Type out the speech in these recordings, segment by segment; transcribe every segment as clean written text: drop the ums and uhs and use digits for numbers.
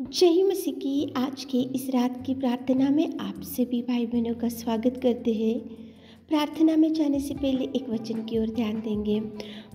जय मसीह की आज के इस रात की प्रार्थना में आप सभी भाई बहनों का स्वागत करते हैं। प्रार्थना में जाने से पहले एक वचन की ओर ध्यान देंगे।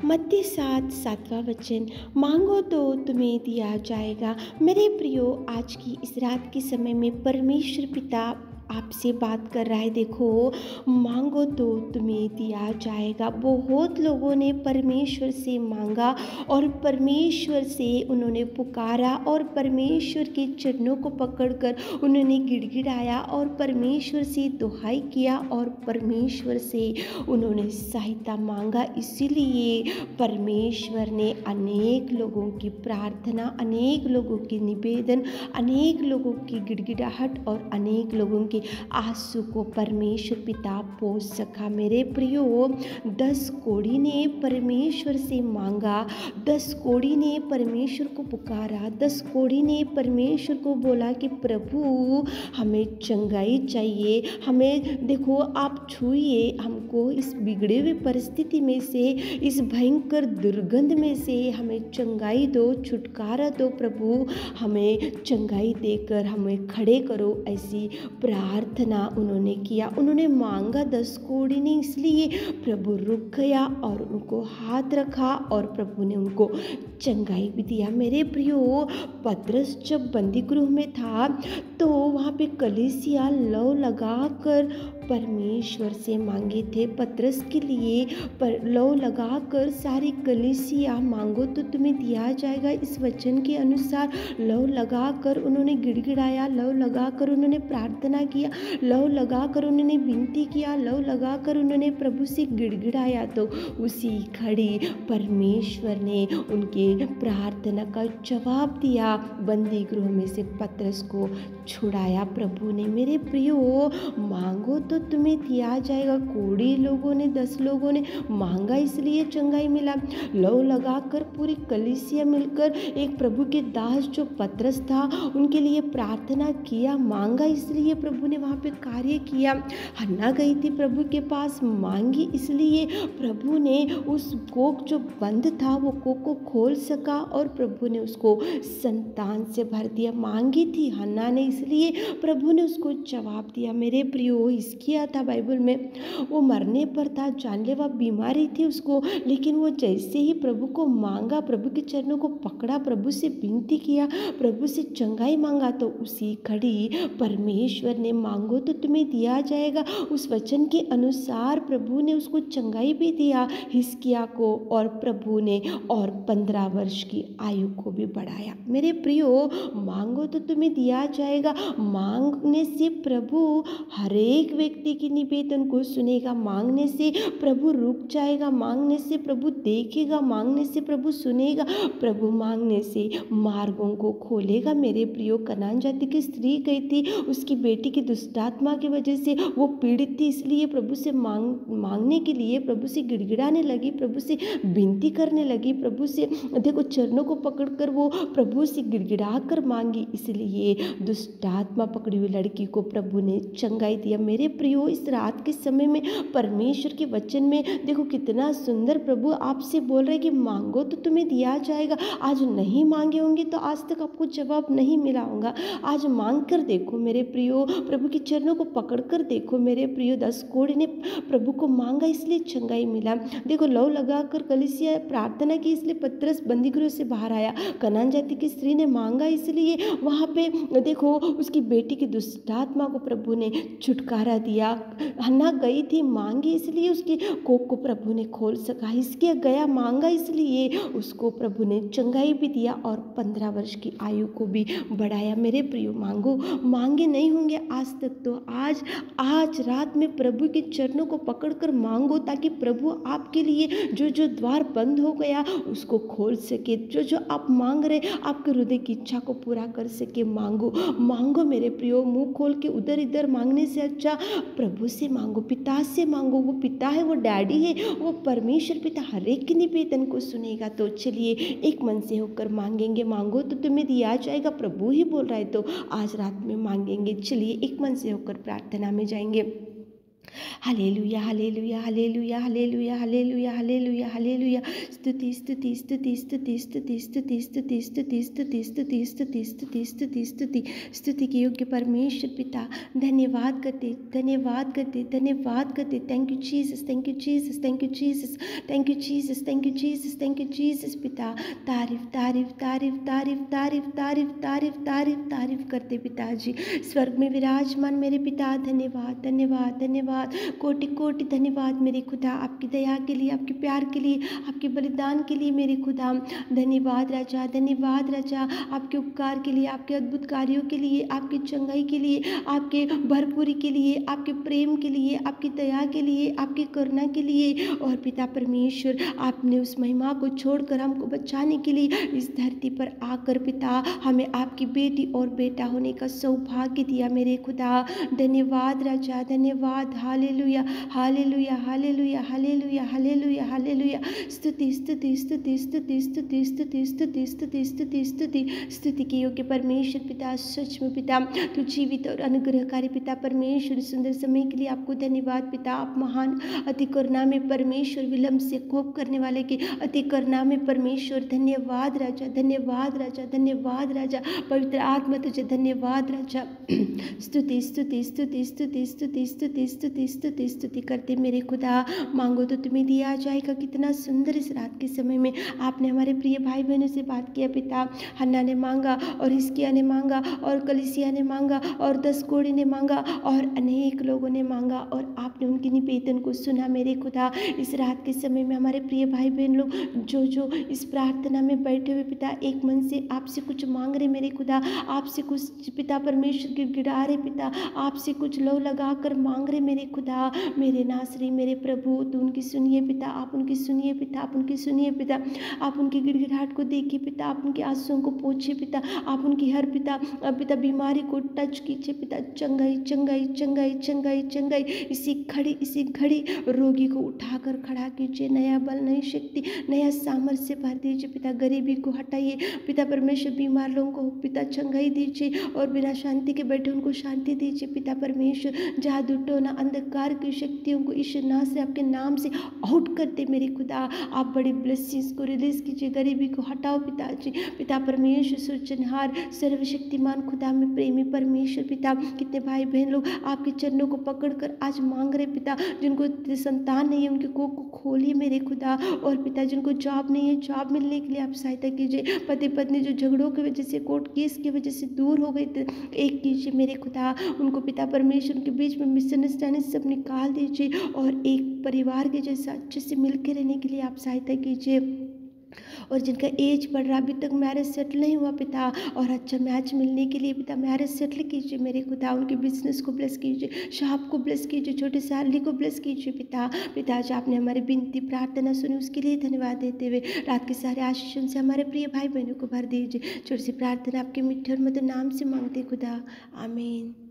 मत्ती 7:7वां वचन, मांगो तो तुम्हें दिया जाएगा। मेरे प्रियो, आज की इस रात के समय में परमेश्वर पिता आपसे बात कर रहा है। देखो, मांगो तो तुम्हें दिया जाएगा। बहुत लोगों ने परमेश्वर से मांगा और परमेश्वर से उन्होंने पुकारा और परमेश्वर के चरणों को पकड़कर उन्होंने गिड़गिड़ाया और परमेश्वर से दुहाई किया और परमेश्वर से उन्होंने सहायता मांगा। इसीलिए परमेश्वर ने अनेक लोगों की प्रार्थना, अनेक लोगों की निवेदन, अनेक लोगों की गिड़गिड़ाहट और अनेक लोगों के आंसू को परमेश्वर पिता पोंछ सका। मेरे प्रियो, 10 कोढ़ी ने परमेश्वर से मांगा, 10 कोढ़ी ने परमेश्वर को पुकारा, 10 कोढ़ी ने परमेश्वर को बोला कि प्रभु हमें चंगाई चाहिए, हमें देखो आप छूइए हमको, इस बिगड़े हुए परिस्थिति में से, इस भयंकर दुर्गंध में से हमें चंगाई दो, छुटकारा दो प्रभु, हमें चंगाई देकर हमें खड़े करो। ऐसी प्रार्थना उन्होंने किया, उन्होंने मांगा 10 कोढ़ी ने। इसलिए प्रभु रुक गया और उनको हाथ रखा और प्रभु ने उनको चंगाई भी दिया। मेरे प्रियो, पतरस जब बंदी गृह में था तो वहाँ पे कलीसिया लौ लगाकर परमेश्वर से मांगे थे। पतरस के लिए लौ लगाकर सारी कलीसिया मांगो तो तुम्हें दिया जाएगा, इस वचन के अनुसार लौ लगाकर उन्होंने गिड़गिड़ाया, लौ लगाकर उन्होंने प्रार्थना किया, लौ लगाकर उन्होंने विनती किया, लौ लगाकर उन्होंने प्रभु से गिड़गिड़ाया। तो उसी घड़ी परमेश्वर ने उनके प्रार्थना का जवाब दिया, बंदी गृह में से पतरस को छुड़ाया प्रभु ने। मेरे प्रियो, मांगो तो तुम्हें दिया जाएगा। कोढ़ी लोगों ने, 10 लोगों ने मांगा, इसलिए चंगाई मिला। लौ लगाकर पूरी कलीसिया मिलकर एक प्रभु के दास जो पतरस था उनके लिए प्रार्थना किया, मांगा, इसलिए प्रभु ने वहाँ पे कार्य किया। हन्ना गई थी प्रभु के पास, मांगी, इसलिए प्रभु ने उस कोख जो बंद था वो कोख को खोल सका और प्रभु ने उसको संतान से भर दिया। मांगी थी हन्ना ने, इसलिए प्रभु ने उसको जवाब दिया। मेरे प्रियो, किया था बाइबल में, वो मरने पर था, जानलेवा बीमारी थी उसको, लेकिन वो जैसे ही प्रभु को मांगा, प्रभु के चरणों को पकड़ा, प्रभु से विनती किया, प्रभु से चंगाई मांगा, तो उसी घड़ी परमेश्वर ने मांगो तो तुम्हें दिया जाएगा उस वचन के अनुसार प्रभु ने उसको चंगाई भी दिया, हिजकिय्याह को, और प्रभु ने और 15 वर्ष की आयु को भी बढ़ाया। मेरे प्रियो, मांगो तो तुम्हें दिया जाएगा। मांगने से प्रभु हर एक व्यक्ति की निवेदन को सुनेगा, मांगने से प्रभु रुक जाएगा, मांगने से प्रभु देखेगा, मांगने से प्रभु सुनेगा, प्रभु मांगने से मार्गों को खोलेगा। मेरे प्रियो, कनान जाति की स्त्री गई थी, उसकी बेटी की दुष्टात्मा की वजह से वो पीड़ित थी, इसलिए प्रभु से मांगने के लिए प्रभु से गिड़गिड़ाने लगी, प्रभु से विनती करने लगी, प्रभु से देखो चरणों को पकड़कर वो प्रभु से गिड़गिड़ा कर मांगी, इसलिए दुष्टात्मा पकड़ी हुई लड़की को प्रभु ने चंगाई दिया। मेरे प्रियो, इस रात के समय में परमेश्वर के वचन में देखो कितना सुंदर प्रभु आपसे बोल रहे कि मांगो तो तुम्हें दिया जाएगा। आज नहीं मांगे होंगे तो आज तक आपको जवाब नहीं मिला होगा। आज मांग कर देखो मेरे प्रियो, प्रभु के चरणों को पकड़ कर देखो मेरे प्रियो। 10 कोढ़ी ने प्रभु को मांगा, इसलिए चंगाई मिला। देखो, लौ लगाकर कलीसिया प्रार्थना की, इसलिए पतरस बंदीगृह से बाहर आया। कनान जाति की स्त्री ने मांगा, इसलिए वहाँ पे देखो उसकी बेटी की दुष्टात्मा को प्रभु ने छुटकारा दिया। हन्ना गई थी, मांगी, इसलिए उसकी कोख को प्रभु ने खोल सका। हिजकिय्याह गया, मांगा, इसलिए उसको प्रभु ने चंगाई भी दिया और 15 वर्ष की आयु को भी बढ़ाया। मेरे प्रियो, मांगो, मांगे नहीं होंगे आज तक तो आज रात में प्रभु के चरणों को पकड़कर मांगो, ताकि प्रभु आपके लिए जो द्वार बंद हो गया उसको खोल सके। जो आप मांग रहे, आपके हृदय की इच्छा को पूरा कर सके। मांगो मेरे प्रियो, मुंह खोल के उधर इधर मांगने से अच्छा प्रभु से मांगो, पिता से मांगो। वो पिता है, वो डैडी है, वो परमेश्वर पिता हर एक के निवेदन को सुनेगा। तो चलिए एक मन से होकर मांगेंगे। मांगो तो तुम्हें दिया जाएगा, प्रभु ही बोल रहा है, तो आज रात में मांगेंगे। चलिए एक मन से होकर प्रार्थना में जाएंगे। Hallelujah hallelujah hallelujah hallelujah hallelujah hallelujah hallelujah. स्तुति स्तुति स्तुति स्तुति स्तुति स्तुति स्तुति स्तुति स्तुति स्तुति स्तुति स्तुति स्तुति स्तुति स्तुति के योग्य परमेश्वर पिता, धन्यवाद करते धन्यवाद करते धन्यवाद करते। Thank you Jesus, thank you Jesus, thank you Jesus, thank you Jesus, thank you Jesus, thank you Jesus पिता। तारीफ तारीफ तारीफ तारीफ तारीफ तारीफ तारीफ तारीफ तारीफ करते पिताजी। स्वर्ग में विराजमान मेरे पिता, धन्यवाद धन्यवाद धन्यवाद, कोटि कोटि धन्यवाद मेरे खुदा, आपकी दया के लिए, आपके प्यार के लिए, आपके बलिदान के लिए मेरे खुदा। धन्यवाद राजा, धन्यवाद राजा, आपके उपकार के लिए, आपके अद्भुत कार्यों के लिए, आपकी चंगाई के लिए, आपके भरपूरी के लिए, आपके प्रेम के लिए, आपकी दया के लिए, आपकी करुणा के लिए। और पिता परमेश्वर, आपने उस महिमा को छोड़कर हमको बचाने के लिए इस धरती पर आकर पिता हमें आपकी बेटी और बेटा होने का सौभाग्य दिया मेरे खुदा। धन्यवाद राजा, धन्यवाद। Hallelujah hallelujah hallelujah hallelujah hallelujah hallelujah. स्तुति स्तुति स्तुति स्तुति स्तुति स्तुति स्तुति स्तुति स्तुति स्तुति स्तुति के योग्य परमेश्वर पिता, सच में पिता तू जीवित और अनुग्रहकारी पिता परमेश्वर, सुंदर समय के लिए आपको धन्यवाद पिता। आप महान, अति करुणा में परमेश्वर, विलंब से कोप करने वाले के अति करुणा में परमेश्वर। धन्यवाद राजा, धन्यवाद राजा, धन्यवाद राजा। पवित्र आत्मा तुझे धन्यवाद राजा। स्तुति स्तुति स्तुति स्तुति स्तुति स्तुति स्तुति स्तुति स्तुति करते मेरे खुदा। मांगो तो तुम्हें दिया जाएगा। कितना सुंदर इस रात के समय में आपने हमारे प्रिय भाई बहनों से बात किया पिता। हन्ना ने मांगा और हिजकिय्याह ने मांगा और कलीसिया ने मांगा और 10 कोढ़ी ने मांगा और अनेक लोगों ने मांगा और आपने उनकी निवेदन को सुना मेरे खुदा। इस रात के समय में हमारे प्रिय भाई बहन लोग जो जो इस प्रार्थना में बैठे हुए पिता एक मन से आपसे कुछ मांग रहे मेरे खुदा, आपसे कुछ पिता परमेश्वर गिड़गिड़ा रहे पिता, आपसे कुछ लो लगा कर मांग रहे मेरे खुदा। मेरे नासरी, मेरे प्रभु, तो उनकी सुनिए पिता, आप उनकी सुनिए पिता, आप उनकी सुनिए पिता। आप उनकी गिड़गिड़ाहट को देखिए पिता, आप उनके आंसुओं को पोंछिए पिता, आप उनकी हर पिता बीमारी को टच कीजिए पिता। चंगाई चंगाई चंगाई चंगाई चंगाई इसी घड़ी रोगी को उठाकर खड़ा कीजिए। नया बल, नई शक्ति, नया सामर्थ्य भर दीजिए पिता। गरीबी को हटाइए पिता परमेश्वर। बीमार लोगों को पिता चंगाई दीजिए और बिना शांति के बैठे उनको शांति दीजिए पिता परमेश्वर। जादू टोना अंधकार की शक्तियों को ईश्वर नाम से, आपके नाम से आउट करते मेरे खुदा। आप बड़ी ब्लेसिंग्स को रिलीज कीजिए, गरीबी को हटाओ पिताजी। पिता परमेश्वर, सृजनहार, सर्वशक्तिमान खुदा में प्रेमी परमेश्वर पिता। कितने भाई बहन लोग आपके चरणों को पकड़कर आज मांग रहे पिता, जिनको संतान नहीं है उनके कोख को खोलिए मेरे खुदा। और पिता जिनको जॉब नहीं है, जॉब मिलने के लिए आप सहायता कीजिए। पति पत्नी जो झगड़ों की वजह से, कोर्ट केस की वजह से दूर हो गए थे, एक कीजिए मेरे खुदा। उनको पिता परमेश्वर उनके बीच में मिसअंडरस्टैंडिंग सब निकाल दीजिए और एक परिवार के जैसा अच्छे से मिलकर रहने के लिए आप सहायता कीजिए। और जिनका एज बढ़ रहा, अभी तक मैरिज सेटल नहीं हुआ पिता, और अच्छा मैच मिलने के लिए पिता मैरिज सेटल कीजिए मेरे खुदा। उनके बिजनेस को ब्लेस कीजिए, शॉप को ब्लेस कीजिए, छोटे सैलरी को ब्लेस कीजिए पिता। पिताजी आपने हमारी विनती प्रार्थना सुनी, उसके लिए धन्यवाद देते हुए रात के सारे आशीषों से हमारे प्रिय भाई बहनों को भर दीजिए। छोटी सी प्रार्थना आपके मिठे और मधुर नाम से मांगते खुदा, आमीन।